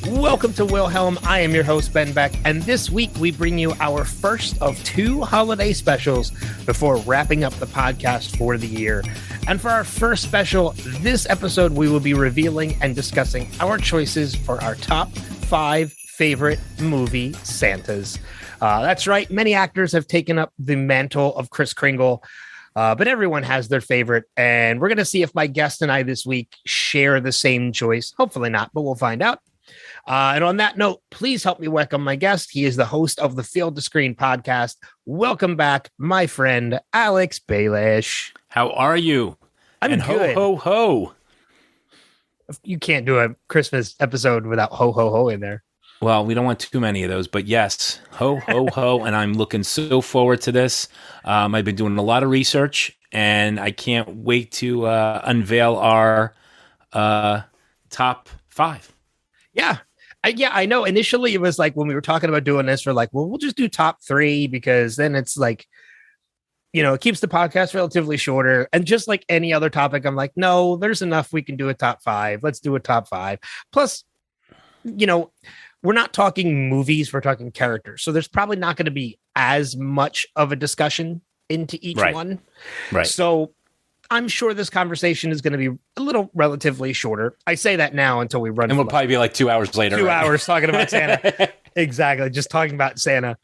Welcome to Wilhelm. I am your host, Ben Beck, and this week we bring you our first of two holiday specials before wrapping up the podcast for the year. And for our first special, this episode, we will be revealing and discussing our choices for our top 5 favorite movie Santas. That's right. Many actors have taken up the mantle of Kris Kringle, but everyone has their favorite. And we're going to see if my guest and I this week share the same choice. Hopefully not, but we'll find out. And on that note, please help me welcome my guest. He is the host of the Field to Screen podcast. Welcome back, my friend, Alex Balish. How are you? I'm good. Ho, ho, ho. You can't do a Christmas episode without ho, ho, ho in there. Well, we don't want too many of those, but yes, ho, ho, ho. And I'm looking so forward to this. I've been doing a lot of research, and I can't wait to unveil our top 5. Yeah. I know. Initially, it was like when we were talking about doing this, we're like, well, we'll just do top 3 because then it's like, you know, it keeps the podcast relatively shorter. And just like any other topic, I'm like, no, there's enough. We can do a top 5. Let's do a top 5. Plus, you know, we're not talking movies. We're talking characters. So there's probably not going to be as much of a discussion into each one. Right. So I'm sure this conversation is going to be a little relatively shorter. I say that now until we run. And we'll probably be like 2 hours later. 2 hours talking about Santa. Exactly. Just talking about Santa.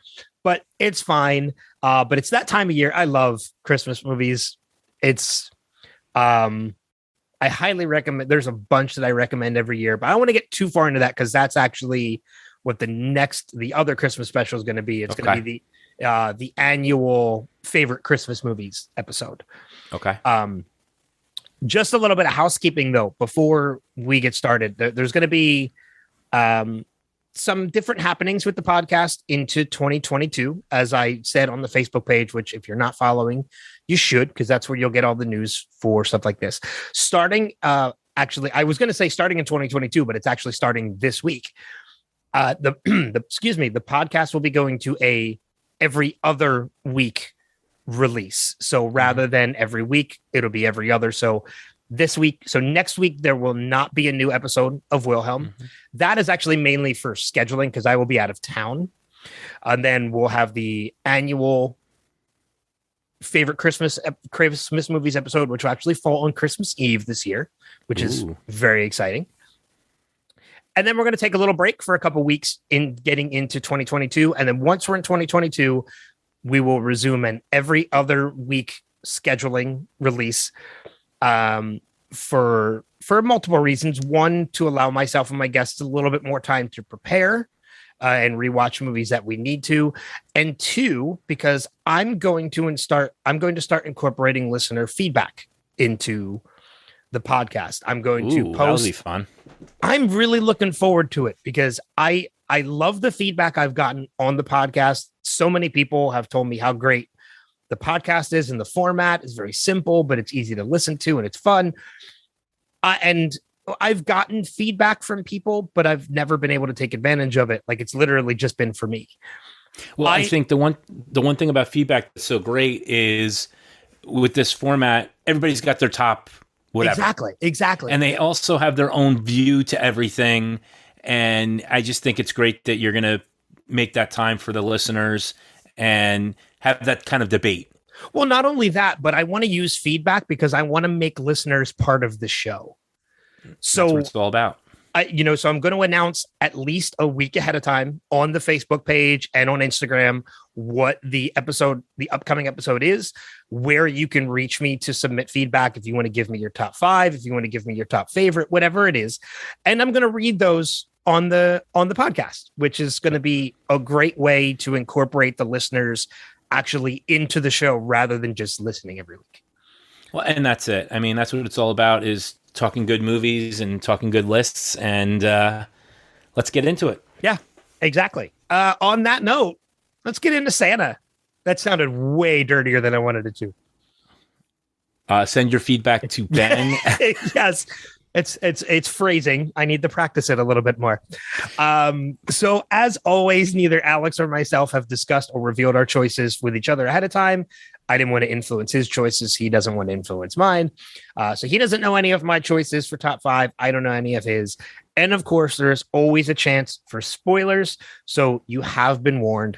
But it's fine. But it's that time of year. I love Christmas movies. It's, I highly recommend. There's a bunch that I recommend every year, but I don't want to get too far into that because that's actually what the other Christmas special is going to be. It's going to be the annual favorite Christmas movies episode. Okay. Just a little bit of housekeeping though, before we get started, there's going to be, some different happenings with the podcast into 2022. As I said on the Facebook page, which if you're not following, you should, because that's where you'll get all the news for stuff like this. Starting, actually, I was going to say starting in 2022, but it's actually starting this week. The podcast will be going to a every other week release. So rather than every week, it'll be every other. So next week, there will not be a new episode of Wilhelm. Mm-hmm. That is actually mainly for scheduling because I will be out of town. And then we'll have the annual favorite Christmas movies episode, which will actually fall on Christmas Eve this year, which is very exciting. And then we're going to take a little break for a couple weeks in getting into 2022. And then once we're in 2022, we will resume an every other week scheduling release for multiple reasons. One, to allow myself and my guests a little bit more time to prepare and rewatch movies that we need to. And 2, because I'm going to start incorporating listener feedback into the podcast. I'm going to post. That'll be fun. I'm really looking forward to it because I love the feedback I've gotten on the podcast. So many people have told me how great the podcast is, and the format is very simple, but it's easy to listen to and it's fun. And I've gotten feedback from people, but I've never been able to take advantage of it. Like it's literally just been for me. Well, I think the one thing about feedback that's so great is with this format, everybody's got their top whatever. Exactly. And they also have their own view to everything. And I just think it's great that you're going to make that time for the listeners and have that kind of debate. Well, not only that, but I want to use feedback because I want to make listeners part of the show. So that's what it's all about. So I'm going to announce at least a week ahead of time on the Facebook page and on Instagram what the upcoming episode is, where you can reach me to submit feedback. If you want to give me your top 5, if you want to give me your top favorite, whatever it is. And I'm going to read those on the podcast, which is going to be a great way to incorporate the listeners actually into the show rather than just listening every week. Well, and that's it. I mean, that's what it's all about, is talking good movies and talking good lists. And let's get into it. Yeah, exactly. On that note, let's get into Santa. That sounded way dirtier than I wanted it to. Send your feedback to Ben. Yes. It's phrasing. I need to practice it a little bit more. So as always, neither Alex or myself have discussed or revealed our choices with each other ahead of time. I didn't want to influence his choices. He doesn't want to influence mine. So he doesn't know any of my choices for top 5. I don't know any of his. And of course, there's always a chance for spoilers. So you have been warned.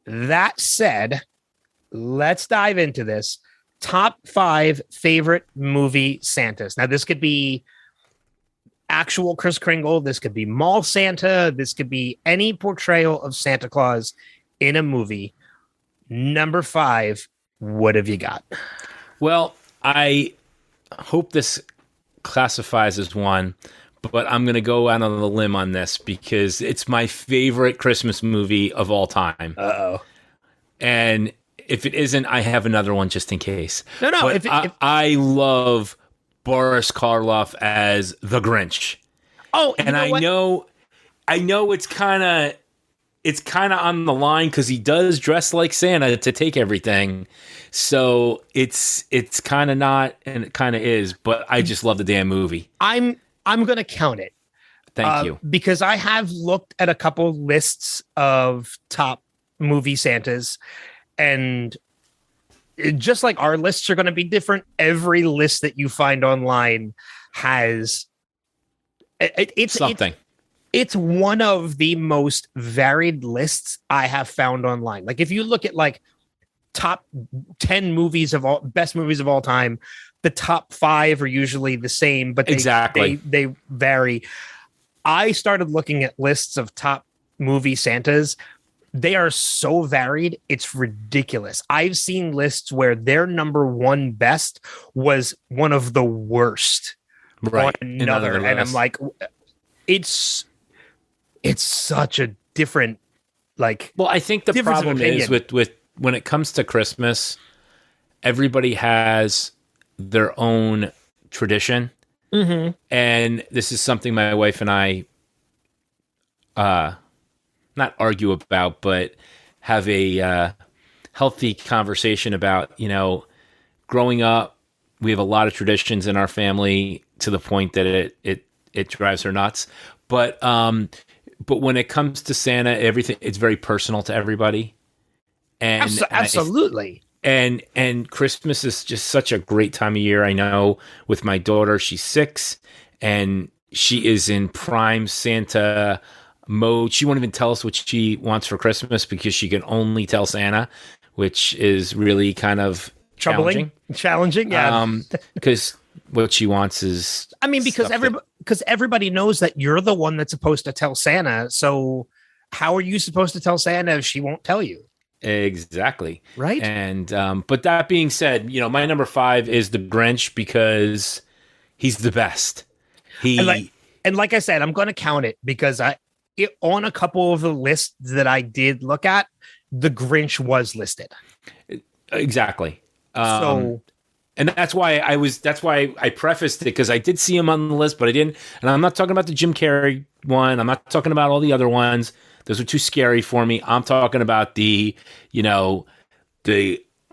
That said, let's dive into this. Top 5 favorite movie Santas. Now, this could be actual Kris Kringle. This could be mall Santa. This could be any portrayal of Santa Claus in a movie. Number 5, what have you got? Well, I hope this classifies as one, but I'm going to go out on the limb on this because it's my favorite Christmas movie of all time. Uh-oh. And if it isn't, I have another one just in case. No. But I love Boris Karloff as the Grinch. Oh, and I know it's kind of on the line because he does dress like Santa to take everything. So it's kind of not, and it kind of is. But I just love the damn movie. I'm gonna count it. Thank you, because I have looked at a couple lists of top movie Santas, and just like our lists are going to be different, every list that you find online has it's something. It's one of the most varied lists I have found online. Like if you look at like top 10 movies of all best movies of all time, the top 5 are usually the same, but they vary. I started looking at lists of top movie Santas. They are so varied, it's ridiculous. I've seen lists where their number 1 best was one of the worst. Right. On another. And I'm like, it's such a different, like. Well, I think the problem is with when it comes to Christmas, everybody has their own tradition. Mm-hmm. And this is something my wife and I not argue about, but have a healthy conversation about. Growing up, we have a lot of traditions in our family to the point that it drives her nuts. But when it comes to Santa, everything, it's very personal to everybody. And absolutely. And Christmas is just such a great time of year. I know with my daughter, she's 6 and she is in prime Santa mode. She won't even tell us what she wants for Christmas because she can only tell Santa, which is really kind of challenging. Yeah. Because what she wants is, because everybody knows that you're the one that's supposed to tell Santa. So how are you supposed to tell Santa if she won't tell you? Exactly. Right. And but that being said, my number 5 is the Grinch because he's the best. And like I said, I'm going to count it because on a couple of the lists that I did look at, the Grinch was listed. Exactly. And that's why I prefaced it, because I did see him on the list, but I didn't. And I'm not talking about the Jim Carrey one. I'm not talking about all the other ones. Those are too scary for me. I'm talking about the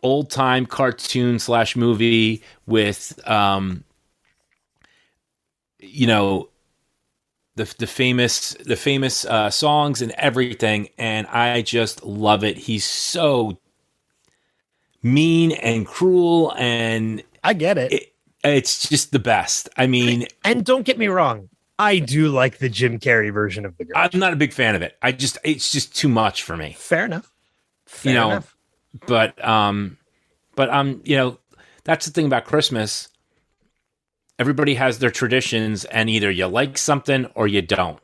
old time cartoon / movie with, the famous songs and everything. And I just love it. He's so mean and cruel, and I get it. It's just the best. I mean, and don't get me wrong, I do like the Jim Carrey version of the Grinch. I'm not a big fan of it. It's just too much for me. Fair enough. Enough. But that's the thing about Christmas. Everybody has their traditions, and either you like something or you don't.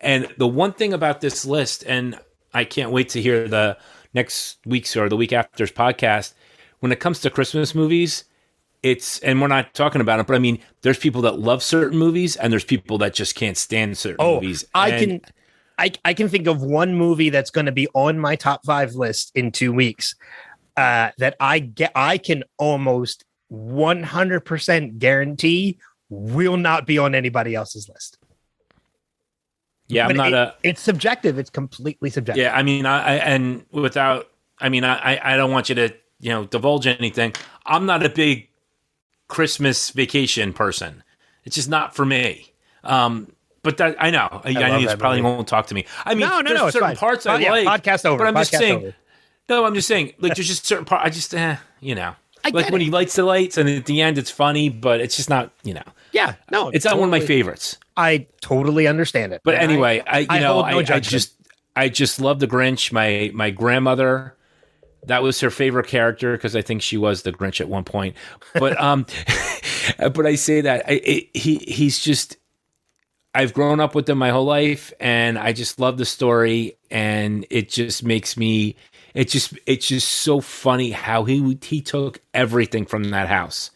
And the one thing about this list, and I can't wait to hear the next week's or the week after's podcast, when it comes to Christmas movies, and we're not talking about it, but I mean, there's people that love certain movies and there's people that just can't stand certain movies. I can think of one movie that's going to be on my top 5 list in 2 weeks that I can almost 100% guarantee will not be on anybody else's list. Yeah, but it's subjective. It's completely subjective. Yeah, I mean, I don't want you to, divulge anything. I'm not a big Christmas Vacation person. It's just not for me. But that I know. I know you probably won't talk to me. I mean, no, there's certain parts I like. Podcast over. But I'm just podcast saying. Over. No, I'm just saying. Like, there's just certain parts. I just, like when it. he lights the lights, and at the end, it's funny, but it's just not, Yeah, no, it's not one of my favorites. I totally understand it. But anyway, I just love the Grinch. My grandmother. That was her favorite character because I think she was the Grinch at one point. But but I say that he's just. I've grown up with him my whole life, and I just love the story, and it just makes me. It's just so funny how he took everything from that house,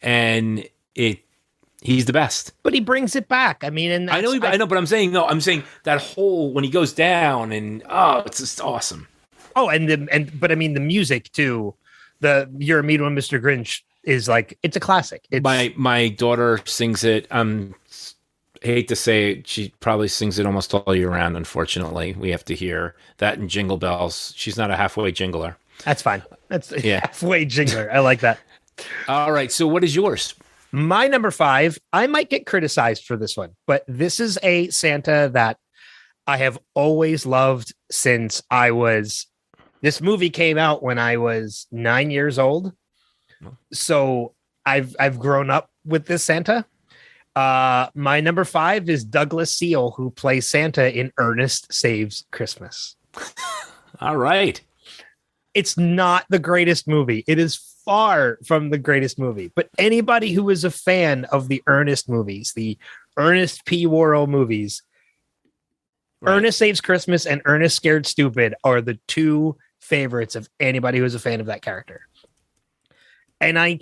and he's the best. But he brings it back. I mean, and I know, but I'm saying that whole when he goes down, and it's just awesome. Oh, but I mean the music too. The You're a Mean One, Mr. Grinch is like it's a classic. My daughter sings it. I hate to say it, she probably sings it almost all year round. Unfortunately, we have to hear that in Jingle Bells. She's not a halfway jingler. That's fine. That's halfway jingler. I like that. All right. So what is yours? My number 5, I might get criticized for this one, but this is a Santa that I have always loved since this movie came out when I was 9 years old. So I've grown up with this Santa. My number 5 is Douglas Seal, who plays Santa in Ernest Saves Christmas. All right. It's not the greatest movie. It is far from the greatest movie, but anybody who is a fan of the Ernest movies, the Ernest P. Worrell movies, right. Ernest Saves Christmas and Ernest Scared Stupid are the two favorites of anybody who's a fan of that character. And I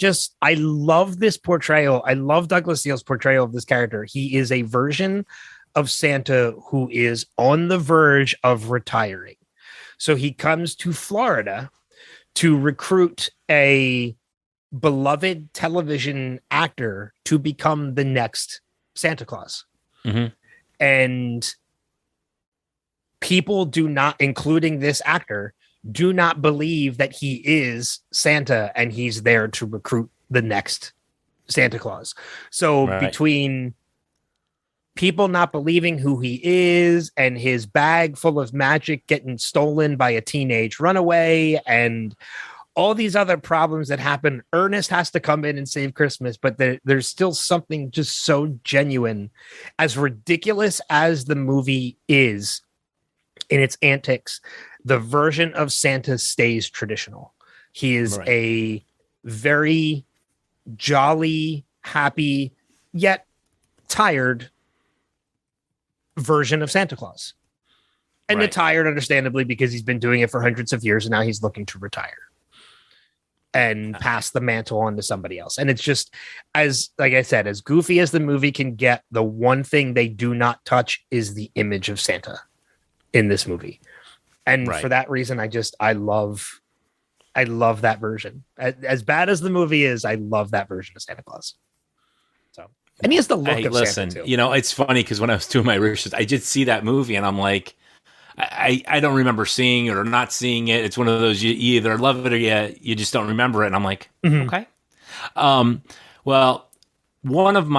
love this portrayal. I love Douglas Seal's portrayal of this character. He is a version of Santa who is on the verge of retiring. So he comes to Florida to recruit a beloved television actor to become the next Santa Claus. Mm-hmm. And people do not, including this actor, do not believe that he is Santa and he's there to recruit the next Santa Claus. So between people not believing who he is and his bag full of magic getting stolen by a teenage runaway and all these other problems that happen, Ernest has to come in and save Christmas, but there's still something just so genuine. As ridiculous as the movie is in its antics, the version of Santa stays traditional. He is a very jolly, happy, yet tired version of Santa Claus. And the tired, understandably, because he's been doing it for hundreds of years and now he's looking to retire and pass the mantle on to somebody else. And it's just, as like I said, as goofy as the movie can get, the one thing they do not touch is the image of Santa in this movie. And for that reason, I love that version. As bad as the movie is, I love that version of Santa Claus. So, and he has the look of Santa too. It's funny because when I was doing my research, I did see that movie, and I'm like, I don't remember seeing it or not seeing it. It's one of those you either love it or you just don't remember it. And I'm like, okay. Well, one of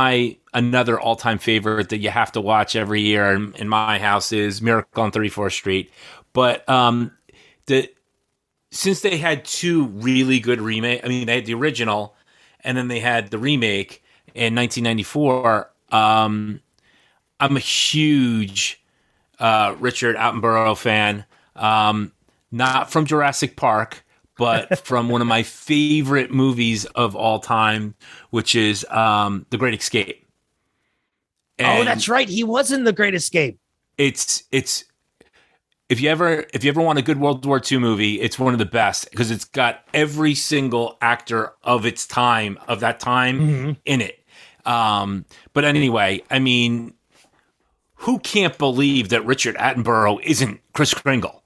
another all-time favorite that you have to watch every year in my house is Miracle on 34th Street. But since they had two really good remakes, I mean, they had the original and then they had the remake in 1994. I'm a huge Richard Attenborough fan, not from Jurassic Park, but from one of my favorite movies of all time, which is The Great Escape. And that's right. He was in The Great Escape. It's if you ever want a good World War II movie, it's one of the best because it's got every single actor of that time in it. But anyway, I mean, who can't believe that Richard Attenborough isn't Kris Kringle?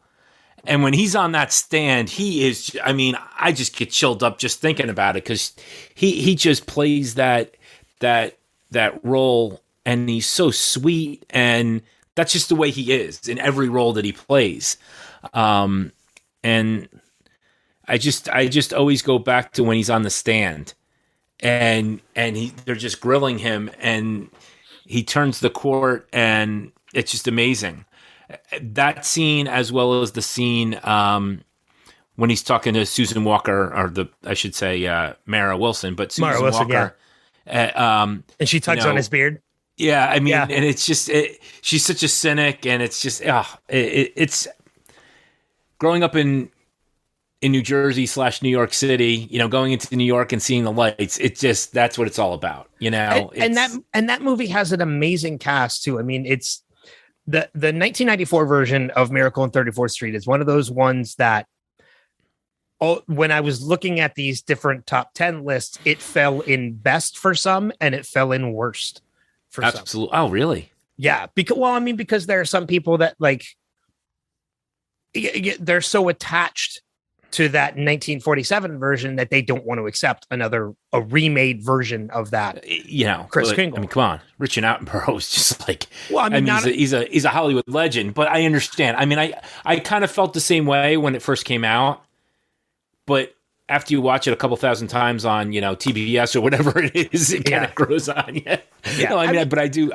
And when he's on that stand, he is, I mean, I just get chilled up just thinking about it because he just plays that role, and he's so sweet, and that's just the way he is in every role that he plays. And I just always go back to when he's on the stand, they're just grilling him, and he turns the court, and it's just amazing. That scene, as well as the scene when he's talking to Susan Walker, or I should say Mara Wilson, but Susan Walker. Yeah. And she tugs on his beard. Yeah, I mean, and it's just she's such a cynic, and it's just it's growing up in New Jersey / New York City, going into New York and seeing the lights. It's just, that's what it's all about, and that movie has an amazing cast too. I mean, it's the 1994 version of Miracle on 34th Street is one of those ones that, when I was looking at these different top 10 lists, it fell in best for some and it fell in worst for some. Absolutely. Oh, really? Yeah. Because there are some people that they're so attached to that 1947 version that they don't want to accept a remade version of that. Chris Kringle. I mean, come on, Richard Attenborough is just like. Well, he's a Hollywood legend, but I understand. I mean, I kind of felt the same way when it first came out, but after you watch it a couple thousand times on TBS or whatever it is, it kind of grows on you. Yeah. No, I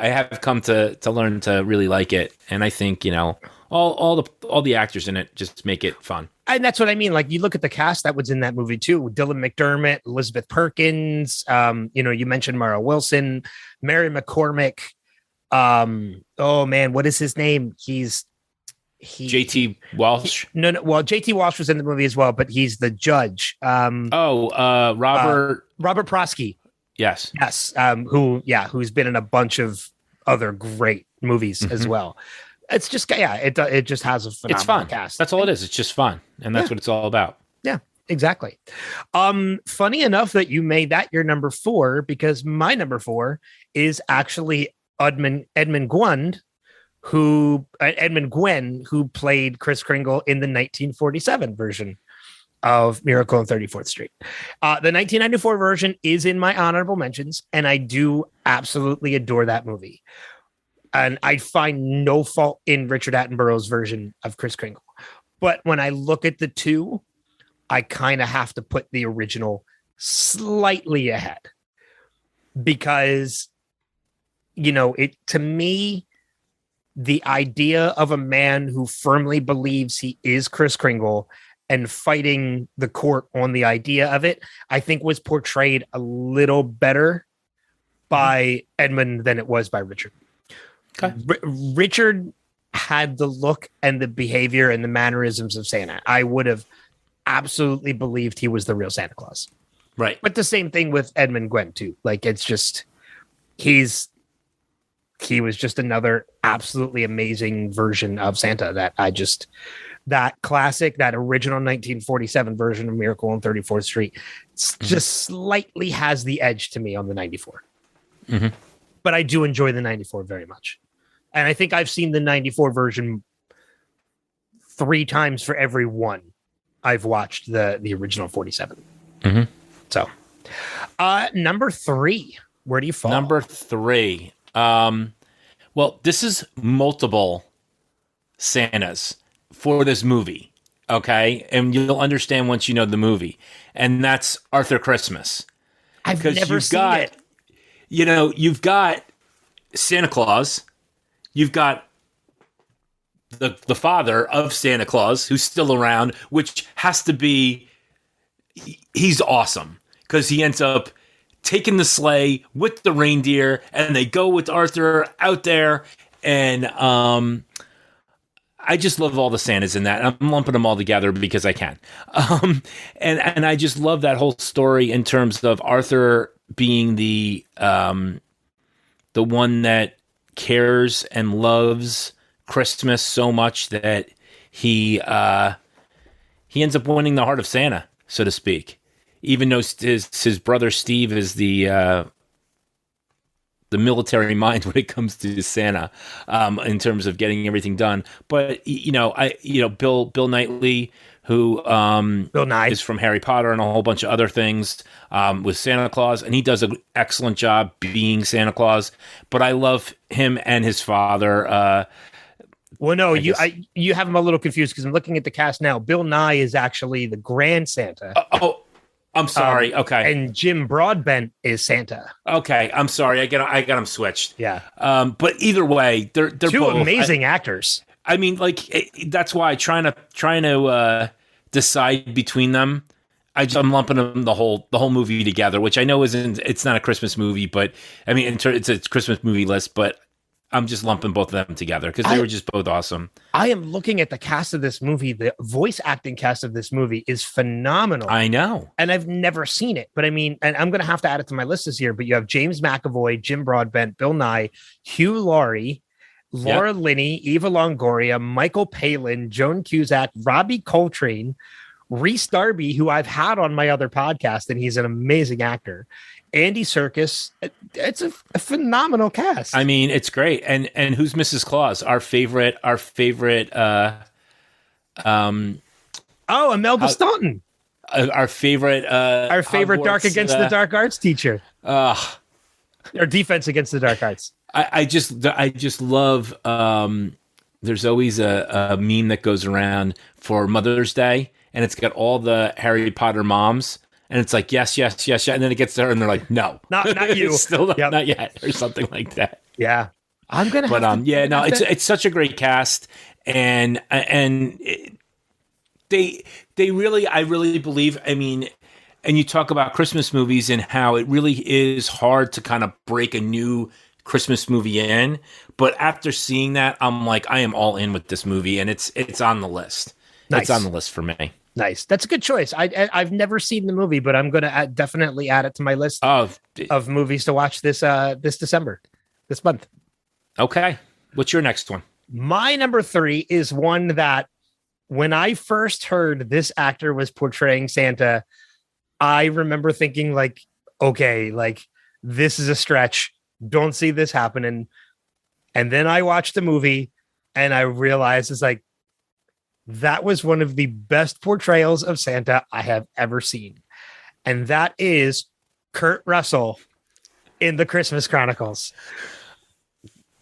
have come to learn to really like it, and I think all the actors in it just make it fun. And that's what I mean. Like, you look at the cast that was in that movie too: Dylan McDermott, Elizabeth Perkins. You mentioned Mara Wilson, Mary McCormick. Oh man, what is his name? He's JT Walsh. Well, JT Walsh was in the movie as well, but he's the judge. Robert Prosky. Yes. Who's been in a bunch of other great movies as well. It's just, it just has a phenomenal cast. That's all it is. It's just fun. And that's what it's all about. Yeah, exactly. Funny enough that you made that your number 4, because my number 4 is actually Edmund Gwen, who played Kris Kringle in the 1947 version of Miracle on 34th Street. The 1994 version is in my honorable mentions, and I do absolutely adore that movie. And I find no fault in Richard Attenborough's version of Kris Kringle. But when I look at the two, I kind of have to put the original slightly ahead. Because, to me, the idea of a man who firmly believes he is Kris Kringle and fighting the court on the idea of it, I think was portrayed a little better by Edmund than it was by Richard. Okay. Richard had the look and the behavior and the mannerisms of Santa. I would have absolutely believed he was the real Santa Claus. Right. But the same thing with Edmund Gwen too. Like, it's just, he was just another absolutely amazing version of Santa that classic, that original 1947 version of Miracle on 34th Street just slightly has the edge to me on the 94. Mm-hmm. But I do enjoy the 94 very much. And I think I've seen the 94 version 3 times for every one I've watched the original 47. Mm-hmm. So, number 3, where do you fall? Number 3. Well, this is multiple Santas for this movie, okay? And you'll understand once you know the movie. And that's Arthur Christmas. I've never seen it. You've got Santa Claus. You've got the father of Santa Claus, who's still around, which has to be, he's awesome, because he ends up taking the sleigh with the reindeer, and they go with Arthur out there. And I just love all the Santas in that. I'm lumping them all together because I can. And I just love that whole story in terms of Arthur being the one that cares and loves Christmas so much that he ends up winning the heart of Santa, so to speak. Even though his brother Steve is the military mind when it comes to Santa, in terms of getting everything done. But Bill Knightley, who Bill Nye is from Harry Potter and a whole bunch of other things, with Santa Claus, and he does an excellent job being Santa Claus. But I love him and his father. Well, no, you have him a little confused because I'm looking at the cast now. Bill Nye is actually the Grand Santa. I'm sorry. Okay. And Jim Broadbent is Santa. Okay. I'm sorry. I got them switched. Yeah. But either way, they're two both amazing actors. I mean, like that's why trying to decide between them. I'm lumping them the whole movie together, which I know it's not a Christmas movie, but I mean it's a Christmas movie list, but I'm just lumping both of them together because they were just both awesome. I am looking at the cast of this movie. The voice acting cast of this movie is phenomenal. I know. And I've never seen it. But I mean, and I'm going to have to add it to my list this year. But you have James McAvoy, Jim Broadbent, Bill Nye, Hugh Laurie, Laura Linney, Eva Longoria, Michael Palin, Joan Cusack, Robbie Coltrane, Rhys Darby, who I've had on my other podcast, and he's an amazing actor. Andy Serkis. It's a phenomenal cast. I mean, it's great. And who's Mrs. Claus? Our favorite. Imelda Staunton. Our favorite. Hogwarts, Dark Against the Dark Arts teacher. Or Defense Against the Dark Arts. I just love. There's always a meme that goes around for Mother's Day, and it's got all the Harry Potter moms. And it's like, yes. And then it gets there and they're like, no, not you. Still not yet, or something like that. Yeah. I'm going to, it's such a great cast. And they really, I really believe, I mean, and you talk about Christmas movies and how it really is hard to kind of break a new Christmas movie in. But after seeing that, I'm like, I am all in with this movie, and it's on the list. Nice. It's on the list for me. Nice. That's a good choice. I've never seen the movie, but I'm going to definitely add it to my list of movies to watch this month. Okay. What's your next one? My number 3 is one that when I first heard this actor was portraying Santa, I remember thinking like, okay, like this is a stretch. Don't see this happening. And then I watched the movie and I realized it's like, that was one of the best portrayals of Santa I have ever seen. And that is Kurt Russell in The Christmas Chronicles.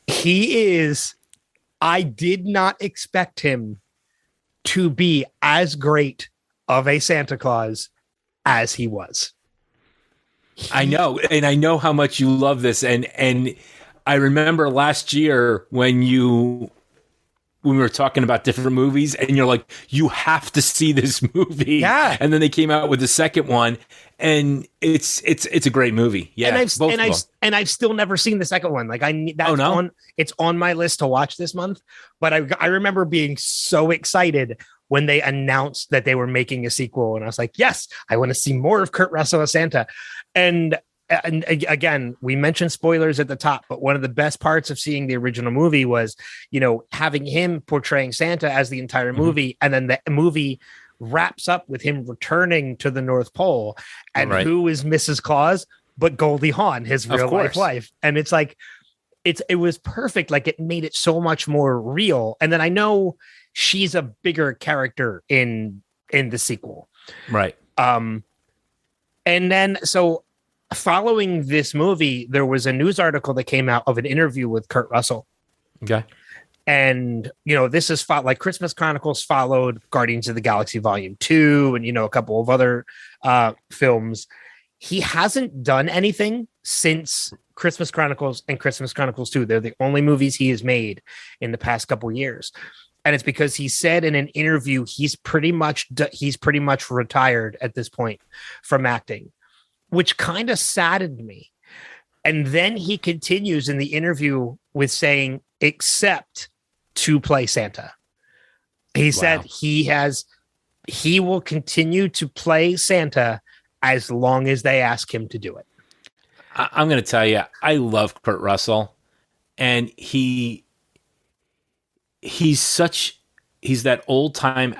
I did not expect him to be as great of a Santa Claus as he was. I know. And I know how much you love this. And I remember last year when we were talking about different movies and you're like, you have to see this movie. Yeah. And then they came out with the second one and it's a great movie. Yeah. And I've still never seen the second one. Like it's on my list to watch this month. But I remember being so excited when they announced that they were making a sequel. And I was like, yes, I want to see more of Kurt Russell as Santa. And again, we mentioned spoilers at the top, but one of the best parts of seeing the original movie was, having him portraying Santa as the entire movie. And then the movie wraps up with him returning to the North Pole. And who is Mrs. Claus but Goldie Hawn, his real life wife. And it's like, it was perfect. Like it made it so much more real. And then I know she's a bigger character in the sequel. Right. And then, so following this movie, there was a news article that came out of an interview with Kurt Russell. Okay. And, this is like Christmas Chronicles followed Guardians of the Galaxy Volume 2 and, a couple of other films. He hasn't done anything since Christmas Chronicles and Christmas Chronicles 2. They're the only movies he has made in the past couple of years. And it's because he said in an interview, he's pretty much retired at this point from acting, which kind of saddened me. And then he continues in the interview with saying, except to play Santa. He said he will continue to play Santa as long as they ask him to do it. I'm going to tell you, I love Kurt Russell, and he's that old time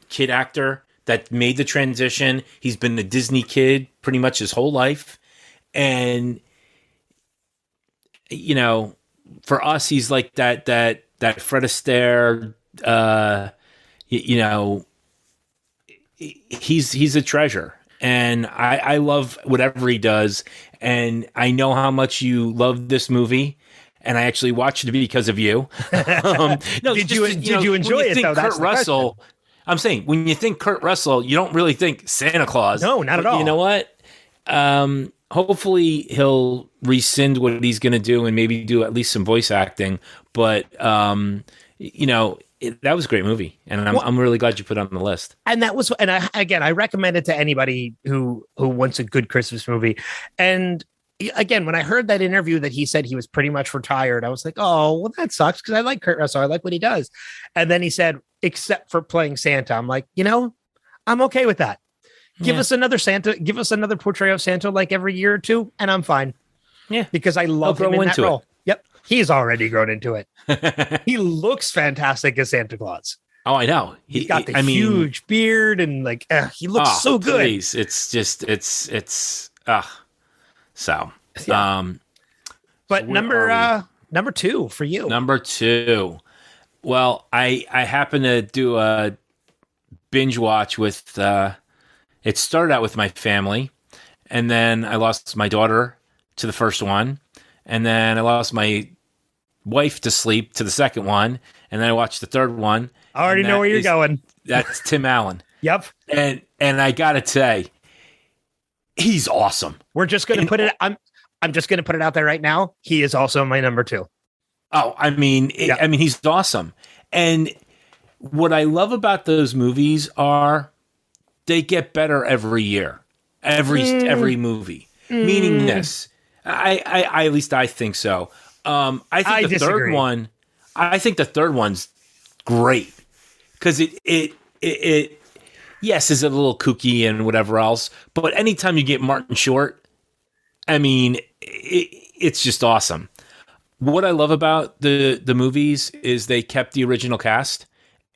kid actor that made the transition. He's been the Disney kid pretty much his whole life. And, for us, he's like that Fred Astaire, he's a treasure. And I love whatever he does. And I know how much you love this movie. And I actually watched it because of you. Did you enjoy it, though? Kurt Russell, I'm saying when you think Kurt Russell, you don't really think Santa Claus. No, not at all. You know what? Hopefully he'll rescind what he's going to do and maybe do at least some voice acting. But that was a great movie, and I'm really glad you put it on the list. And that was, and I recommend it to anybody who wants a good Christmas movie. And again, when I heard that interview that he said he was pretty much retired, I was like, oh, well, that sucks because I like Kurt Russell. I like what he does. And then he said, except for playing Santa. I'm like, I'm okay with that. Give us another Santa. Give us another portrayal of Santa like every year or two, and I'm fine. Yeah, because I love him in that role. Yep, he's already grown into it. He looks fantastic as Santa Claus. Oh, I know. He's got the huge beard and he looks so good. Please. It's just so. Yeah. But number 2 for you. Number 2. Well, I happen to do a binge watch with. It started out with my family, and then I lost my daughter to the first one, and then I lost my wife to sleep to the second one, and then I watched the third one. I already know where you're going. That's Tim Allen. Yep. And I gotta say, he's awesome. We're just gonna put it. I'm just gonna put it out there right now. He is also my number 2. Oh, he's awesome. And what I love about those movies are they get better every year, every movie. Meaning this, I at least I think so. I think the third one. I think the third one's great because it yes, is a little kooky and whatever else, but anytime you get Martin Short, it's just awesome. What I love about the movies is they kept the original cast,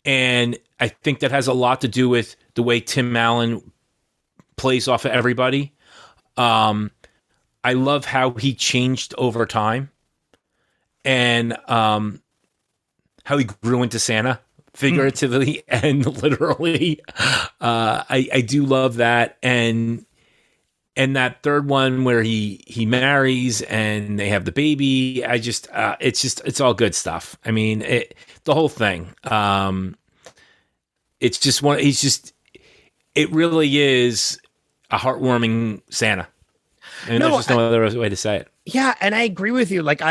and I think that has a lot to do with the way Tim Allen plays off of everybody. I love how he changed over time, and how he grew into Santa, figuratively and literally. I do love that, and that third one where he marries and they have the baby. It's all good stuff. The whole thing. It's just one. It really is a heartwarming Santa. There's just no other way to say it. Yeah, and I agree with you. Like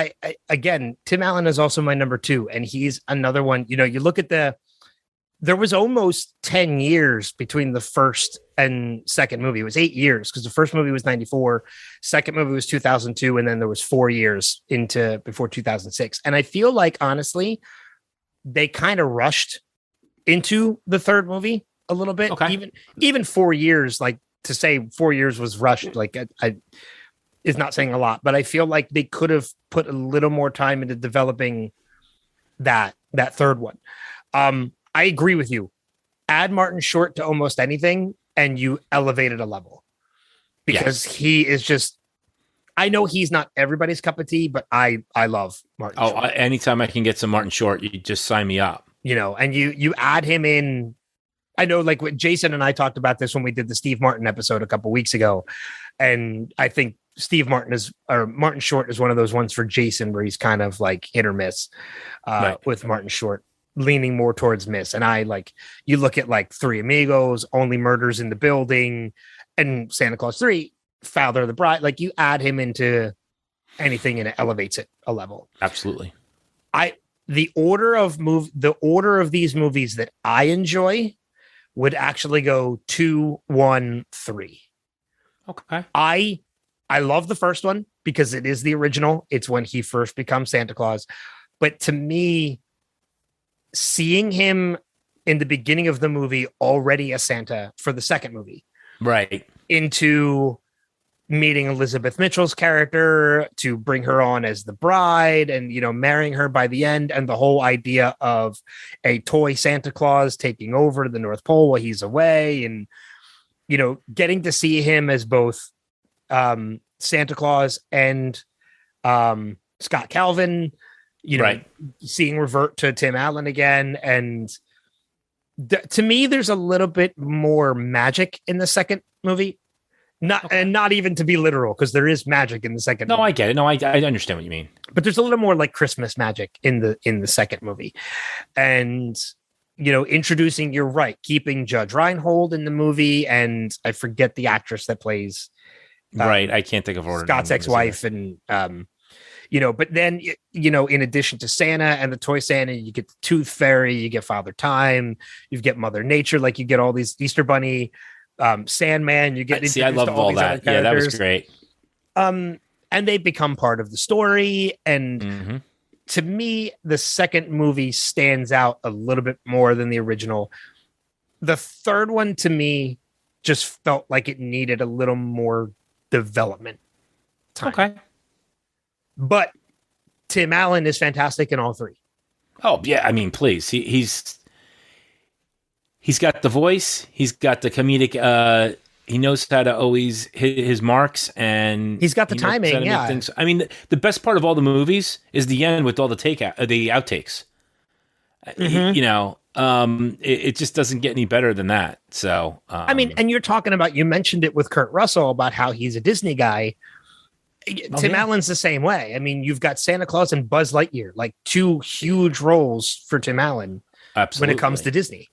again, Tim Allen is also my number 2, and he's another one. You look at there was almost 10 years between the first and second movie. It was 8 years because the first movie was 94, second movie was 2002, and then there was 4 years before 2006. And I feel like honestly, they kind of rushed into the third movie a little bit. Okay. Even 4 years, like to say 4 years was rushed, like I is not saying a lot, but I feel like they could have put a little more time into developing that third one. I agree with you. Add Martin Short to almost anything, and you elevate it a level because he is just. I know he's not everybody's cup of tea, but I love Martin. Short. Anytime I can get some Martin Short, you just sign me up. And you add him in. I know, like what Jason and I talked about this when we did the Steve Martin episode a couple weeks ago, and I think Martin Short is one of those ones for Jason where he's kind of like hit or miss with Martin Short, leaning more towards miss. And you look at like Three Amigos, Only Murders in the Building, and Santa Claus 3, Father of the Bride. Like you add him into anything and it elevates it a level. Absolutely. The order of these movies that I enjoy would actually go 2, 1, 3. Okay. I love the first one because it is the original. It's when he first becomes Santa Claus. But to me, seeing him in the beginning of the movie already as Santa for the second movie, right, into meeting Elizabeth Mitchell's character to bring her on as the bride and, marrying her by the end, and the whole idea of a toy Santa Claus taking over the North Pole while he's away, and, getting to see him as both Santa Claus and Scott Calvin, right, seeing revert to Tim Allen again. And to me, there's a little bit more magic in the second movie. Not even to be literal, because there is magic in the second movie. I get it. No, I understand what you mean. But there's a little more like Christmas magic in the second movie. And introducing, you're right, keeping Judge Reinhold in the movie, and I forget the actress that plays right. I can't think of her Scott's ex-wife, and but then in addition to Santa and the Toy Santa, you get the Tooth Fairy, you get Father Time, you get Mother Nature, like you get all these Easter Bunny, Sandman. You get I love all that. Yeah, that was great. And they become part of the story, and to me, the second movie stands out a little bit more than the original. The third one, to me, just felt like it needed a little more development time. Okay. But Tim Allen is fantastic in all three. Oh, yeah. I mean, please. He's got the voice. He's got the comedic. He knows how to always hit his marks, and he's got the timing. Yeah. Things. I mean, the best part of all the movies is the end with all the outtakes. It just doesn't get any better than that. So, I mean, and you're talking about, you mentioned it with Kurt Russell about how he's a Disney guy. Tim Allen's the same way. I mean, you've got Santa Claus and Buzz Lightyear, like two huge roles for Tim Allen. Absolutely. When it comes to Disney.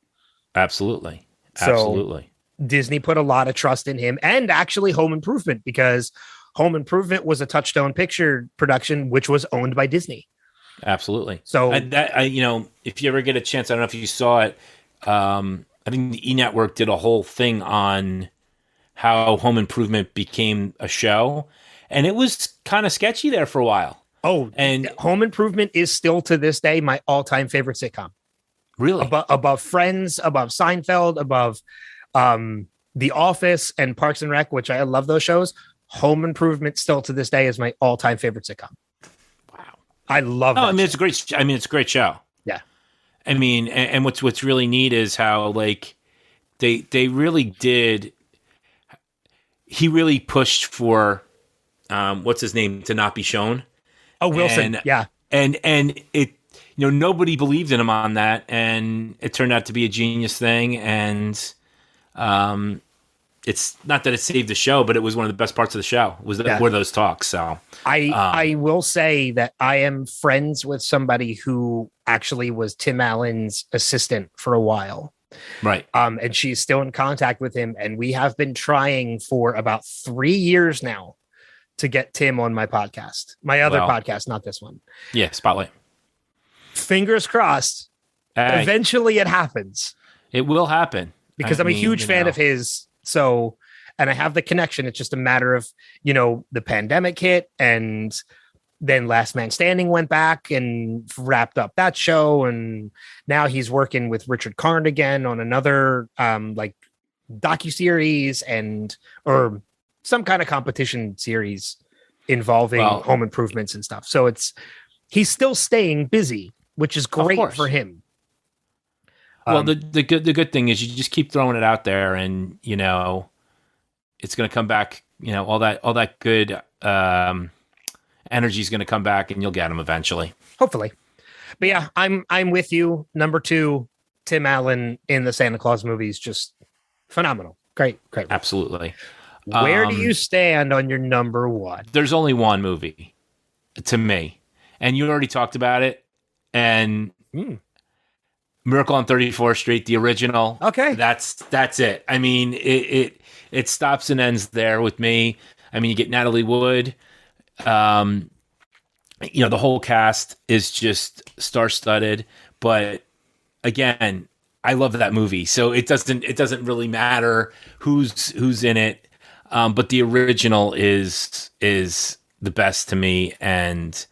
Absolutely. So Disney put a lot of trust in him, and actually Home Improvement, because Home Improvement was a Touchstone Picture production, which was owned by Disney. Absolutely. So if you ever get a chance, I don't know if you saw it. I think the E! Network did a whole thing on how Home Improvement became a show, and it was kind of sketchy there for a while. Oh, and Home Improvement is still to this day my all-time favorite sitcom. Really? Above Friends, above Seinfeld, above The Office and Parks and Rec, which I love those shows. Home Improvement still to this day is my all-time favorite sitcom. Wow. I love that. I mean, it's a great show. Yeah. I mean, and what's really neat is how, like, they really did. He really pushed for what's his name to not be shown. Oh, Wilson. Yeah. And it, nobody believed in him on that, and it turned out to be a genius thing. And it's not that it saved the show, but it was one of the best parts of the show were those talks. So I will say that I am friends with somebody who actually was Tim Allen's assistant for a while. Right. And she's still in contact with him, and we have been trying for about 3 years now to get Tim on my podcast, my other podcast, not this one. Yeah. Spotlight. Fingers crossed. Hey. Eventually it happens. It will happen. Because I'm a huge fan of his. So, and I have the connection. It's just a matter of, the pandemic hit, and then Last Man Standing went back and wrapped up that show. And now he's working with Richard Karn again on another like docuseries or some kind of competition series involving home improvements and stuff. So he's still staying busy, which is great for him. Well, the good thing is you just keep throwing it out there, and it's going to come back. All that good energy is going to come back, and you'll get him eventually. Hopefully, but yeah, I'm with you. Number 2, Tim Allen in the Santa Claus movies, just phenomenal. Great. Absolutely. Where do you stand on your number 1? There's only one movie to me, and you already talked about it, and. Miracle on 34th Street, the original. Okay. That's it. I mean, it stops and ends there with me. I mean, you get Natalie Wood. The whole cast is just star-studded. But again, I love that movie. So it doesn't really matter who's in it. But the original is the best to me. And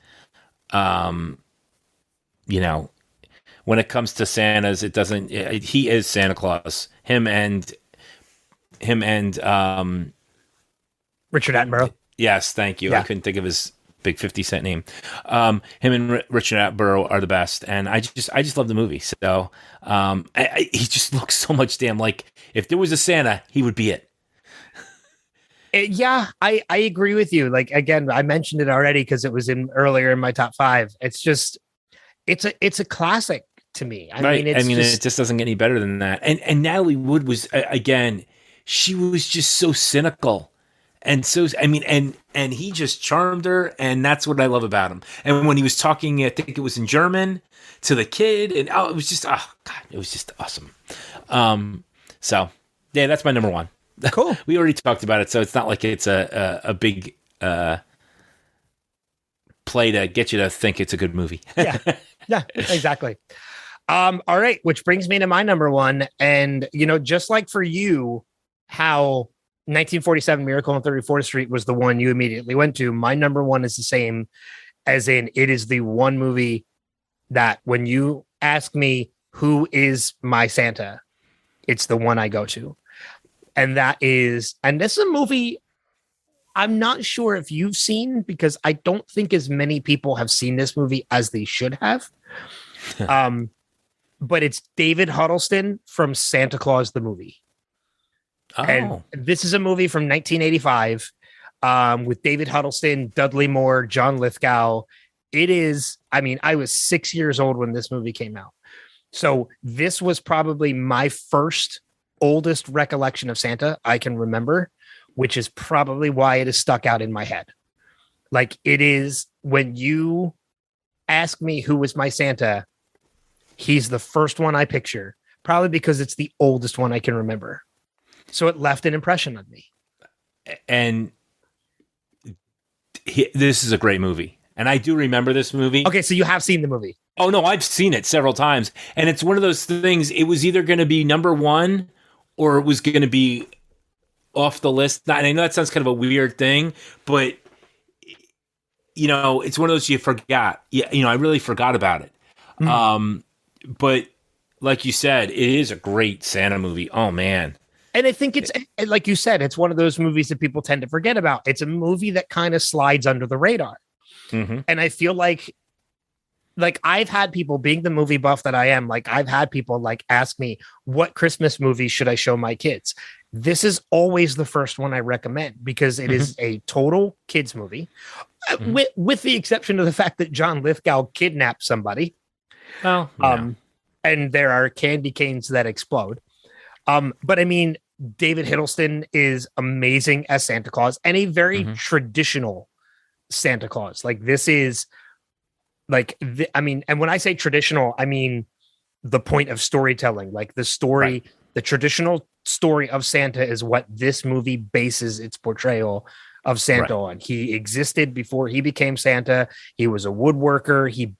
when it comes to Santas, he is Santa Claus. Him and Richard Attenborough. Yes, thank you. Yeah. I couldn't think of his big 50 Cent name. Him and Richard Attenborough are the best, and I just love the movie. So he just looks so much damn like, if there was a Santa, he would be it. Yeah, I agree with you. Like, again, I mentioned it already because it was earlier in my top 5. It's just it's a classic to me. I mean, it just doesn't get any better than that. And Natalie Wood was, again, she was just so cynical And so, I mean, and he just charmed her, and that's what I love about him. And when he was talking, I think it was in German to the kid, and it was just, oh God, it was just awesome. So yeah, that's my number one. Cool. We already talked about it, so it's not like it's a big play to get you to think it's a good movie. Yeah, exactly. All right, which brings me to my number one, and just like for you, how 1947 Miracle on 34th Street was the one you immediately went to. My number one is the same, as in it is the one movie that when you ask me who is my Santa, it's the one I go to. And this is a movie I'm not sure if you've seen, because I don't think as many people have seen this movie as they should have. But it's David Huddleston from Santa Claus the movie. Oh. And this is a movie from 1985 with David Huddleston, Dudley Moore, John Lithgow. It is, I mean, I was 6 years old when this movie came out. So this was probably my first oldest recollection of Santa I can remember, which is probably why it is stuck out in my head. Like, it is, when you ask me who was my Santa, he's the first one I picture, probably because it's the oldest one I can remember. So it left an impression on me. And this is a great movie. And I do remember this movie. Okay, so you have seen the movie. Oh, no, I've seen it several times. And it's one of those things, it was either going to be number one or it was going to be off the list. And I know that sounds kind of a weird thing, but, it's one of those you forgot. I really forgot about it. But like you said, it is a great Santa movie. Oh, man. And I think it's, like you said, it's one of those movies that people tend to forget about. It's a movie that kind of slides under the radar. Mm-hmm. And I feel like I've had people, being the movie buff that I am, I've had people ask me, what Christmas movie should I show my kids? This is always the first one I recommend, because it is a total kids movie, with the exception of the fact that John Lithgow kidnapped somebody. Oh, yeah. And there are candy canes that explode. But I mean, David Hiddleston is amazing as Santa Claus, and a very traditional Santa Claus. This is and when I say traditional, I mean the point of storytelling, the story, right. The traditional story of Santa is what this movie bases its portrayal of Santa on. He existed before he became Santa. He was a woodworker. He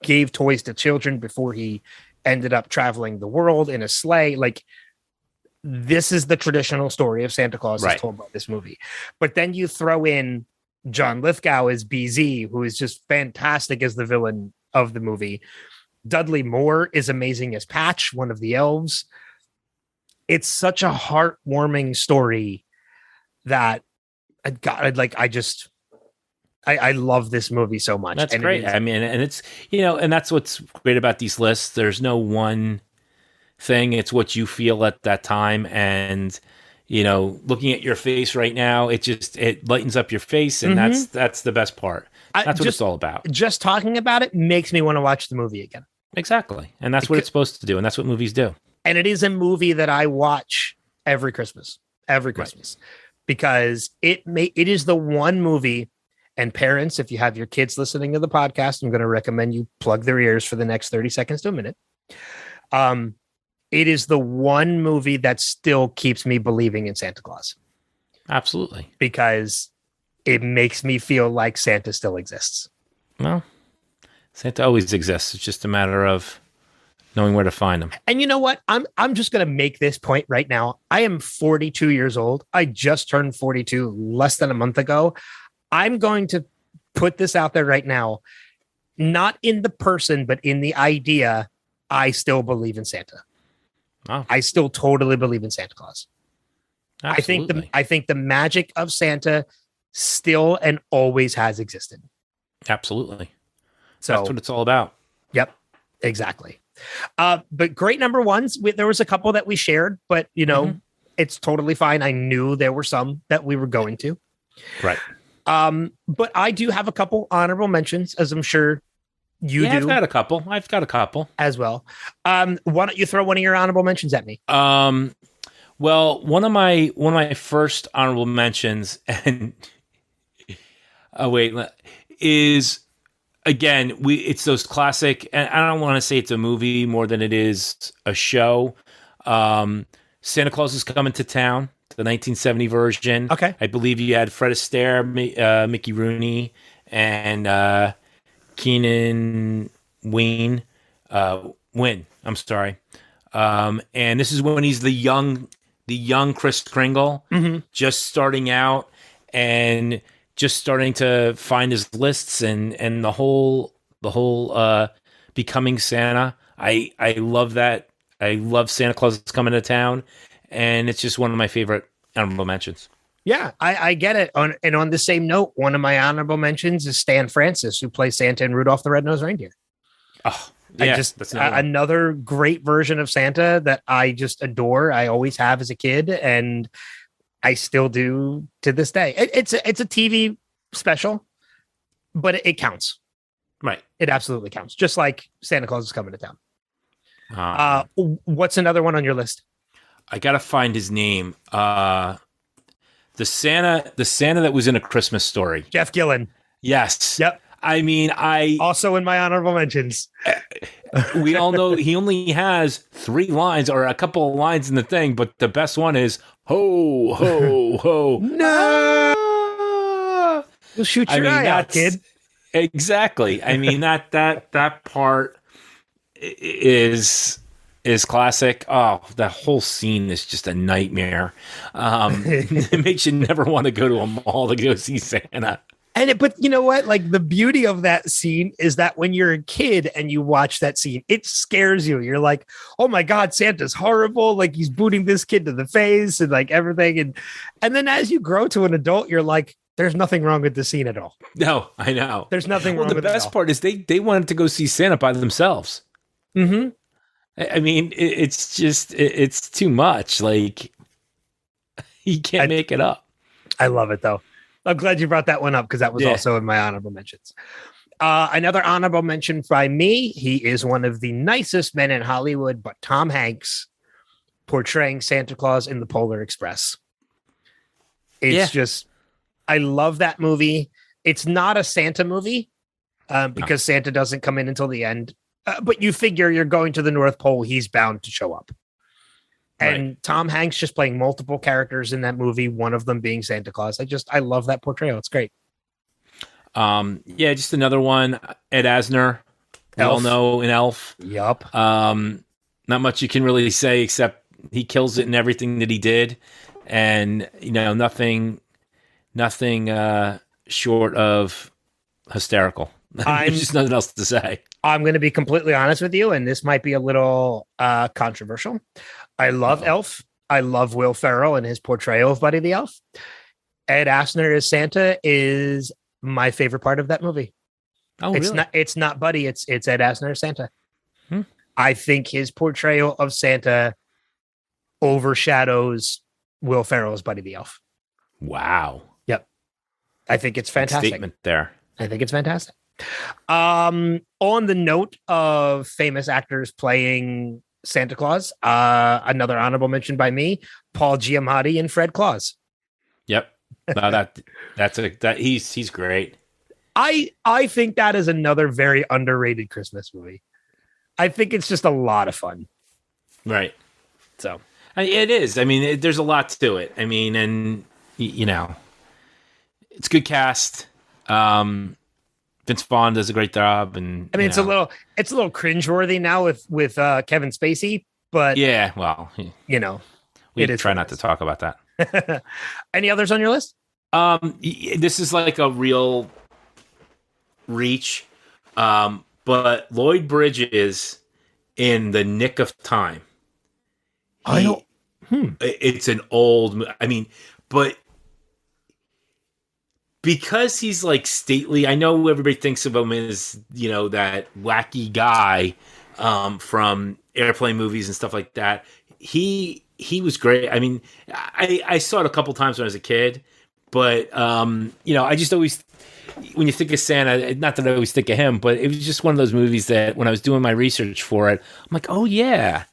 gave toys to children before he ended up traveling the world in a sleigh. This is the traditional story of Santa Claus as told by this movie. But then you throw in John Lithgow as BZ, who is just fantastic as the villain of the movie. Dudley Moore is amazing as Patch, one of the elves. It's such a heartwarming story that I love this movie so much. That's great. I mean, and it's, and that's what's great about these lists. There's no one thing. It's what you feel at that time. And, looking at your face right now, it lightens up your face. And that's the best part. That's what it's all about. Just talking about it makes me want to watch the movie again. Exactly. And that's what it's supposed to do. And that's what movies do. And it is a movie that I watch every Christmas, because it is the one movie. And parents, if you have your kids listening to the podcast, I'm going to recommend you plug their ears for the next 30 seconds to a minute. It is the one movie that still keeps me believing in Santa Claus. Absolutely. Because it makes me feel like Santa still exists. Well, Santa always exists. It's just a matter of knowing where to find him. And you know what? I'm just going to make this point right now. I am 42 years old. I just turned 42 less than a month ago. I'm going to put this out there right now, not in the person, but in the idea. I still believe in Santa. Oh. I still totally believe in Santa Claus. Absolutely. I think the magic of Santa still and always has existed. Absolutely. So that's what it's all about. Yep, exactly. But great number ones. There was a couple that we shared, but it's totally fine. I knew there were some that we were going to. Right. But I do have a couple honorable mentions, as I'm sure you do. I've got a couple as well. Why don't you throw one of your honorable mentions at me? Well, one of my first honorable mentions, and oh wait, is again it's those classic, and I don't want to say it's a movie more than it is a show. Um, Santa Claus is Coming to Town, the 1970 version. Okay. I believe you had Fred Astaire, Mickey Rooney, and Keenan Wayne. Wynn. I'm sorry. And this is when he's the young Kris Kringle, just starting out and just starting to find his lists and the whole becoming Santa. I love that. I love Santa Claus is Coming to Town, and it's just one of my favorite honorable mentions. Yeah, I get it. And on the same note, one of my honorable mentions is Stan Francis, who plays Santa in Rudolph the Red-Nosed Reindeer. Oh, yeah, that's another great version of Santa that I just adore. I always have as a kid, and I still do to this day. It's a TV special, but it counts. Right. It absolutely counts. Just like Santa Claus is Coming to Town. What's another one on your list? I gotta find his name. The Santa that was in A Christmas Story. Jeff Gillen. Yes. Yep. I mean, also in my honorable mentions. We all know he only has 3 lines or a couple of lines in the thing, but the best one is ho ho ho. No, you'll shoot your eye out, kid. Exactly. I mean that part is classic. Oh, that whole scene is just a nightmare. It makes you never want to go to a mall to go see Santa. But you know what? Like, the beauty of that scene is that when you're a kid and you watch that scene, it scares you. You're like, oh my God, Santa's horrible. Like, he's booting this kid to the face and like everything. And then as you grow to an adult, you're like, there's nothing wrong with the scene at all. No, I know. There's nothing wrong with it. The best part is they wanted to go see Santa by themselves. Mm-hmm. I mean, it's just, it's too much. Like, you can't make it up. I love it, though. I'm glad you brought that one up because that was also in my honorable mentions. Another honorable mention by me. He is one of the nicest men in Hollywood, but Tom Hanks portraying Santa Claus in the Polar Express. It's just, I love that movie. It's not a Santa movie because Santa doesn't come in until the end. But you figure you're going to the North Pole, he's bound to show up. And Tom Hanks just playing multiple characters in that movie, one of them being Santa Claus. I love that portrayal. It's great. Just another one. Ed Asner, we all know in Elf. Yup. Not much you can really say except he kills it in everything that he did, and nothing short of hysterical. There's just nothing else to say. I'm going to be completely honest with you, and this might be a little controversial. I love Elf. I love Will Ferrell and his portrayal of Buddy the Elf. Ed Asner as Santa is my favorite part of that movie. Oh, really? It's not Buddy. It's Ed Asner as Santa. I think his portrayal of Santa overshadows Will Ferrell as Buddy the Elf. Wow. Yep. I think it's fantastic. Statement there. I think it's fantastic. On the note of famous actors playing Santa Claus, another honorable mention by me, Paul Giamatti and Fred Claus. Yep. No, he's great. I think that is another very underrated Christmas movie. I think it's just a lot of fun. Right. So it is. I mean, there's a lot to it. I mean, and it's good cast. Vince Vaughn does a great job, and I mean, it's a little cringeworthy now with Kevin Spacey, but we try not to talk about that. Any others on your list? This is like a real reach, but Lloyd Bridges in The Nick of Time. It's an old. I mean, but. Because he's like stately, I know everybody thinks of him as, that wacky guy from airplane movies and stuff like that. He was great. I mean, I saw it a couple times when I was a kid, but I just always, when you think of Santa, not that I always think of him, but it was just one of those movies that when I was doing my research for it, I'm like, oh yeah,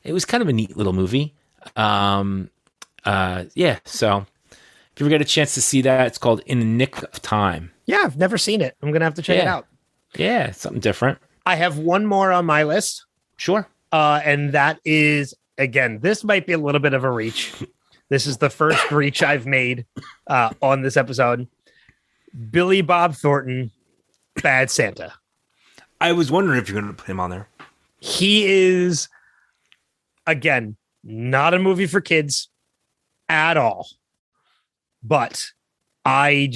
it was kind of a neat little movie. Yeah. So if you ever get a chance to see that, it's called In the Nick of Time. Yeah, I've never seen it. I'm gonna have to check it out. Yeah, something different. I have one more on my list. Sure. And that is, again, this might be a little bit of a reach. This is the first reach I've made on this episode. Billy Bob Thornton, Bad Santa. I was wondering if you're going to put him on there. He is, again, not a movie for kids at all. But I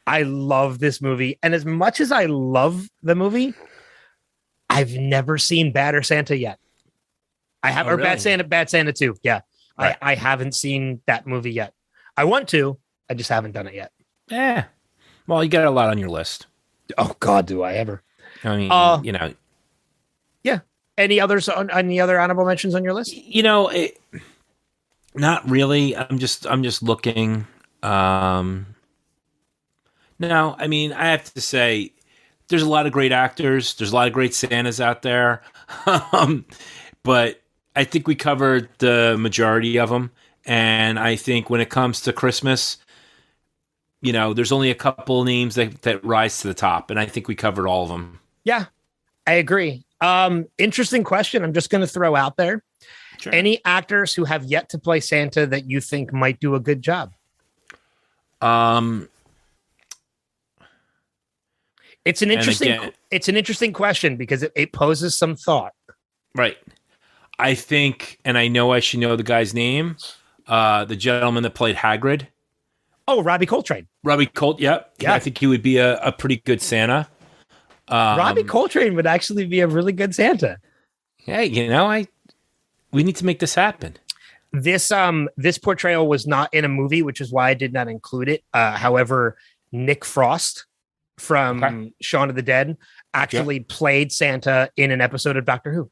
love this movie. And as much as I love the movie, I've never seen Badder Santa yet. I have, or really? Bad Santa 2. Yeah. Right. I haven't seen that movie yet. I want to, I just haven't done it yet. Yeah. Well, you got a lot on your list. Oh God, do I ever. I mean, Yeah. Any others any other honorable mentions on your list? Not really. I'm just looking. No, I mean, I have to say there's a lot of great actors. There's a lot of great Santas out there. But I think we covered the majority of them. And I think when it comes to Christmas, there's only a couple names that rise to the top. And I think we covered all of them. Yeah, I agree. Interesting question. I'm just going to throw out there. Sure. Any actors who have yet to play Santa that you think might do a good job? It's an interesting question because it poses some thought. Right. I think, and I know I should know the guy's name, the gentleman that played Hagrid. Oh, Robbie Coltrane. Robbie Colt, yep. Yeah. I think he would be a pretty good Santa. Robbie Coltrane would actually be a really good Santa. Hey, we need to make this happen. This portrayal was not in a movie, which is why I did not include it. However, Nick Frost from Shaun of the Dead actually played Santa in an episode of Doctor Who.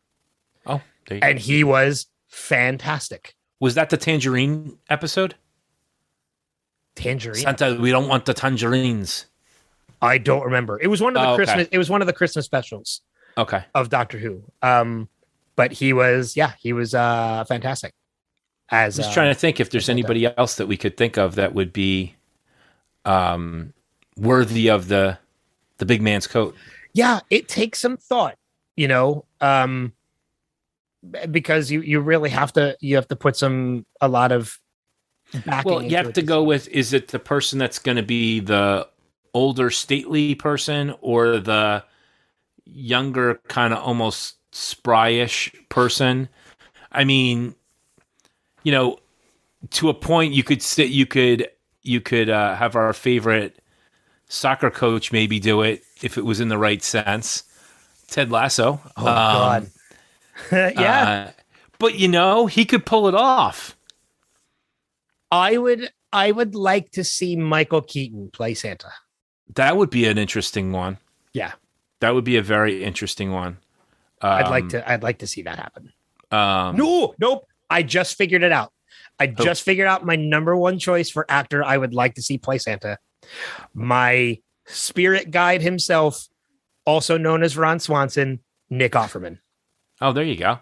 Oh, there you go. And he was fantastic. Was that the Tangerine episode? Tangerine? Santa, we don't want the tangerines. I don't remember. It was one of the Christmas. It was one of the Christmas specials. Okay. Of Doctor Who. But he was fantastic. Just trying to think if there's anybody else that we could think of that would be worthy of the big man's coat. Yeah, it takes some thought, because you really have to put a lot of backing. Well, you have to go with, is it the person that's going to be the older stately person or the younger kind of almost spryish person? I mean, to a point you could have our favorite soccer coach maybe do it if it was in the right sense. Ted Lasso. Oh God. Yeah. But he could pull it off. I would like to see Michael Keaton play Santa. That would be an interesting one. Yeah. That would be a very interesting one. I'd like to see that happen. Nope. I just figured it out. I just figured out my number one choice for actor I would like to see play Santa. My spirit guide himself, also known as Ron Swanson, Nick Offerman. Oh, there you go.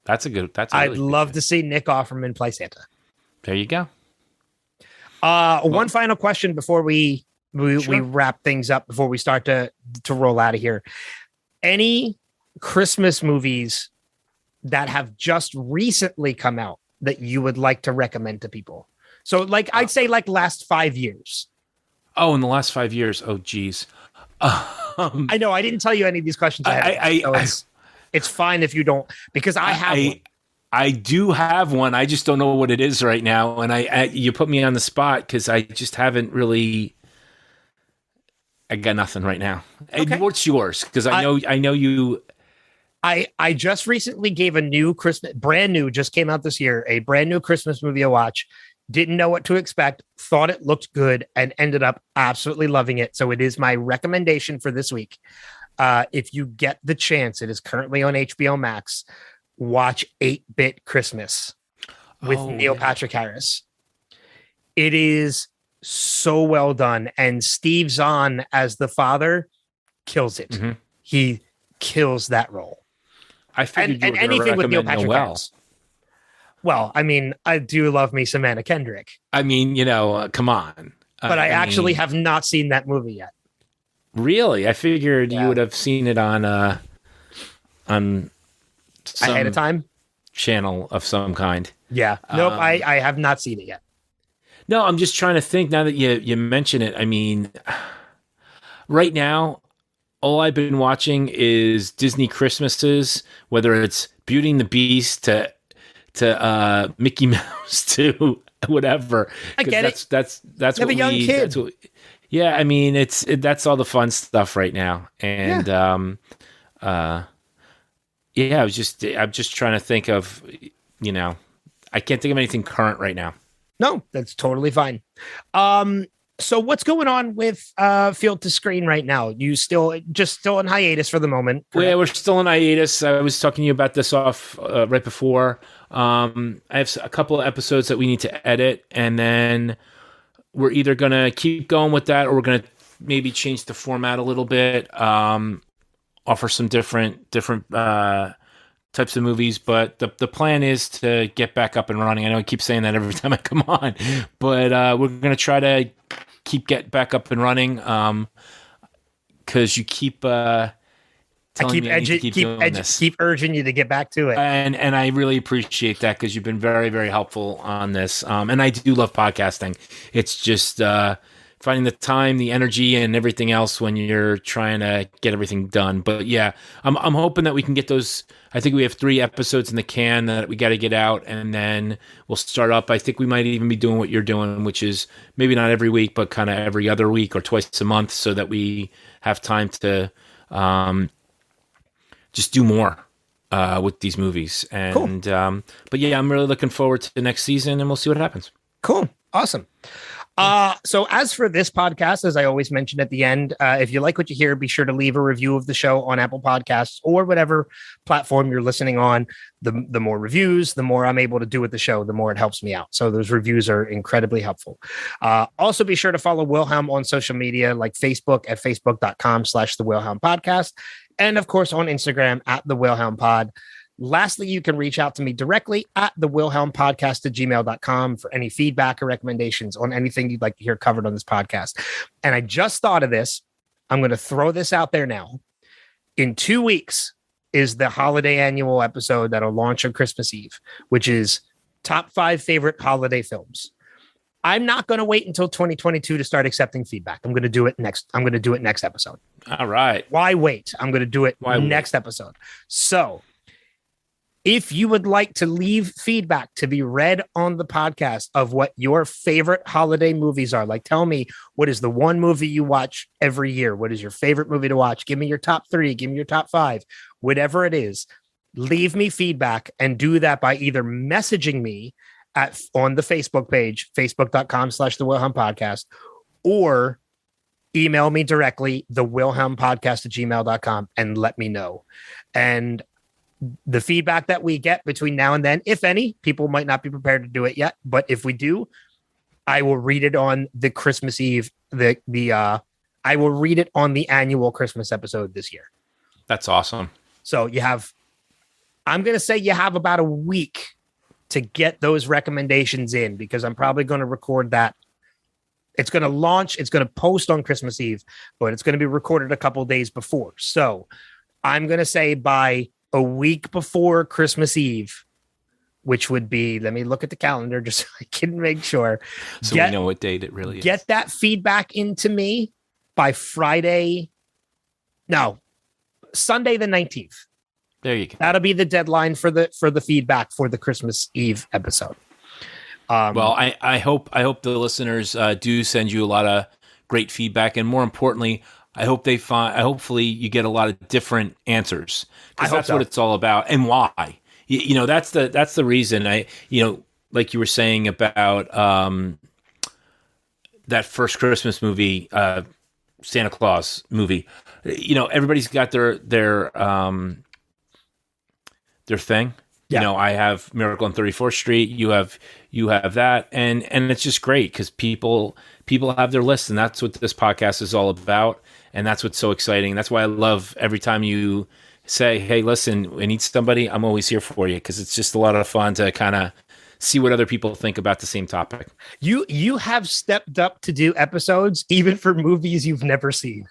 I'd love to see Nick Offerman play Santa. There you go. One final question before we wrap things up, before we start to roll out of here. Any Christmas movies that have just recently come out that you would like to recommend to people? So I'd say last 5 years. Oh, in the last 5 years. Oh, geez. I know I didn't tell you any of these questions. It's fine if you don't, because I have one. I do have one. I just don't know what it is right now. And you put me on the spot because I just haven't really. I got nothing right now. Okay. What's yours? Because I know you. I just recently gave just came out this year, a brand new Christmas movie to watch. Didn't know what to expect, thought it looked good, and ended up absolutely loving it. So it is my recommendation for this week. If you get the chance, it is currently on HBO Max. Watch 8-Bit Christmas with Neil Patrick Harris. It is so well done. And Steve Zahn as the father kills it. Mm-hmm. He kills that role. I figured and anything with Neil Patrick Harris. Well, I mean, I do love me some Anna Kendrick, I mean, come on. but I actually mean, have not seen that movie yet. really, I figured you Yeah. would have seen it on Ahead of some time. channel of some kind. Yeah. Nope. Um, I have not seen it yet. no, I'm just trying to think now that you mention it. I mean, right now, all I've been watching is Disney Christmases, whether it's Beauty and the Beast to Mickey Mouse to whatever. I 'Cause get that's it. that's You have what a young kid. that's what. Yeah, I mean, that's all the fun stuff right now, and yeah, I'm just trying to think of, I can't think of anything current right now. No, that's totally fine. So what's going on with Field to Screen right now? You still in hiatus for the moment? Well, yeah, we're still in hiatus. I was talking to you about this off right before. I have a couple of episodes that we need to edit, and then we're either going to keep going with that, or we're going to maybe change the format a little bit, offer some different types of movies. But the plan is to get back up and running. I know I keep saying that every time I come on, but we're going to try to get back up and running, because you keep telling me I need to keep doing this. Keep urging you to get back to it. And I really appreciate that, because you've been very, very helpful on this. And I do love podcasting. It's just finding the time, the energy, and everything else when you're trying to get everything done. But yeah, I'm hoping that we can get those. I think we have 3 episodes in the can that we got to get out, and then we'll start up. I think we might even be doing what you're doing, which is maybe not every week, but kind of every other week or twice a month, so that we have time to just do more with these movies. And cool. But yeah, I'm really looking forward to the next season, and we'll see what happens. Cool. Awesome. So as for this podcast, as I always mention at the end, if you like what you hear, be sure to leave a review of the show on Apple Podcasts or whatever platform you're listening on. The more reviews, the more I'm able to do with the show, the more it helps me out. So those reviews are incredibly helpful. Also be sure to follow Wilhelm on social media, like Facebook at facebook.com/the Wilhelm Podcast. And of course on Instagram at the Wilhelm Pod. Lastly, you can reach out to me directly at the Wilhelm Podcast at gmail.com for any feedback or recommendations on anything you'd like to hear covered on this podcast. And I just thought of this. I'm going to throw this out there now. In 2 weeks is the holiday annual episode that'll launch on Christmas Eve, which is top 5 favorite holiday films. I'm not going to wait until 2022 to start accepting feedback. I'm going to do it next. I'm going to do it next episode. All right. Why wait? I'm going to do it next episode. So if you would like to leave feedback to be read on the podcast of what your favorite holiday movies are, like tell me, what is the one movie you watch every year? What is your favorite movie to watch? Give me your top 3, give me your top 5, whatever it is. Leave me feedback, and do that by either messaging me on the Facebook page, facebook.com/the Wilhelm Podcast, or email me directly, the Wilhelm Podcast at gmail.com, and let me know. And the feedback that we get between now and then, if any, people might not be prepared to do it yet, but if we do, I will read it on the Christmas Eve. I will read it on the annual Christmas episode this year. That's awesome. So I'm going to say you have about a week to get those recommendations in, because I'm probably going to record that. It's going to launch. It's going to post on Christmas Eve, but it's going to be recorded a couple days before. So I'm going to say by a week before Christmas Eve, which would be, let me look at the calendar just so I can make sure. So we know what date it really is. Get that feedback into me by Sunday the 19th. There you go. That'll be the deadline for the feedback for the Christmas Eve episode. Well, I hope the listeners do send you a lot of great feedback, and more importantly, hopefully you get a lot of different answers, because that's what it's all about, and why. That's the reason. Like you were saying about that first Christmas movie, Santa Claus movie. Everybody's got their thing. Yeah. I have Miracle on 34th Street. You have that, and it's just great because people have their lists, and that's what this podcast is all about, and that's what's so exciting. That's why I love every time you say, "Hey, listen, I need somebody." I'm always here for you, because it's just a lot of fun to kind of see what other people think about the same topic. You have stepped up to do episodes even for movies you've never seen.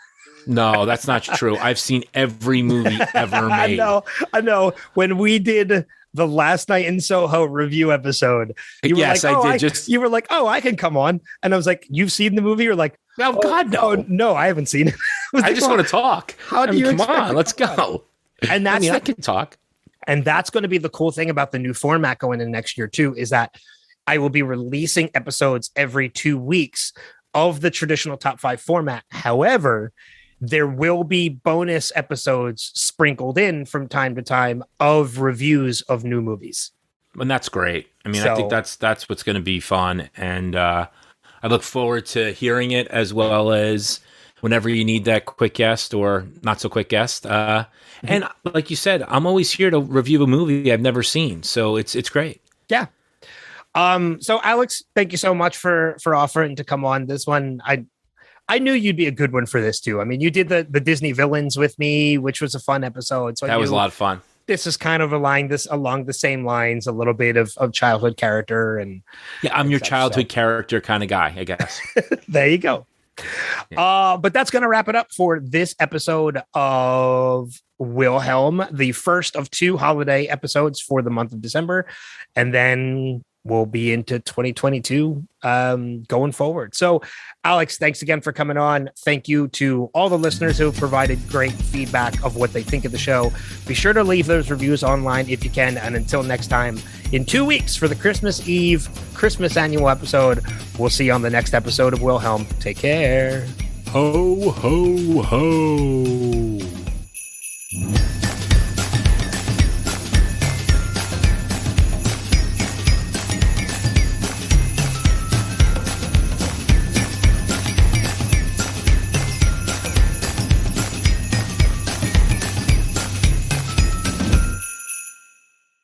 No, that's not true. I've seen every movie ever made. I know. When we did the Last Night in Soho review episode, you were yes, like, I did. You were like, oh, I can come on. And I was like, you've seen the movie? You're like, oh God, no. Oh, no, I haven't seen it. I just want to talk. How do you come on, let's go. And that's I can talk. And that's going to be the cool thing about the new format going into next year too, is that I will be releasing episodes every 2 weeks of the traditional top 5 format. However, there will be bonus episodes sprinkled in from time to time of reviews of new movies. And that's great. I mean, I think that's what's going to be fun. And I look forward to hearing it, as well as whenever you need that quick guest or not so quick guest. And like you said, I'm always here to review a movie I've never seen. So it's great. Yeah. So Alex, thank you so much for offering to come on this one. I knew you'd be a good one for this too. I mean, you did the Disney villains with me, which was a fun episode. So that was a lot of fun. This is kind of along the same lines, a little bit of childhood character. And yeah, I'm your childhood character kind of guy, I guess. There you go. Yeah. But that's going to wrap it up for this episode of Wilhelm, the first of 2 holiday episodes for the month of December. And then we'll be into 2022 going forward. So, Alex, thanks again for coming on. Thank you to all the listeners who have provided great feedback of what they think of the show. Be sure to leave those reviews online if you can. And until next time, in 2 weeks for the Christmas Eve, Christmas annual episode, we'll see you on the next episode of Wilhelm. Take care. Ho, ho, ho.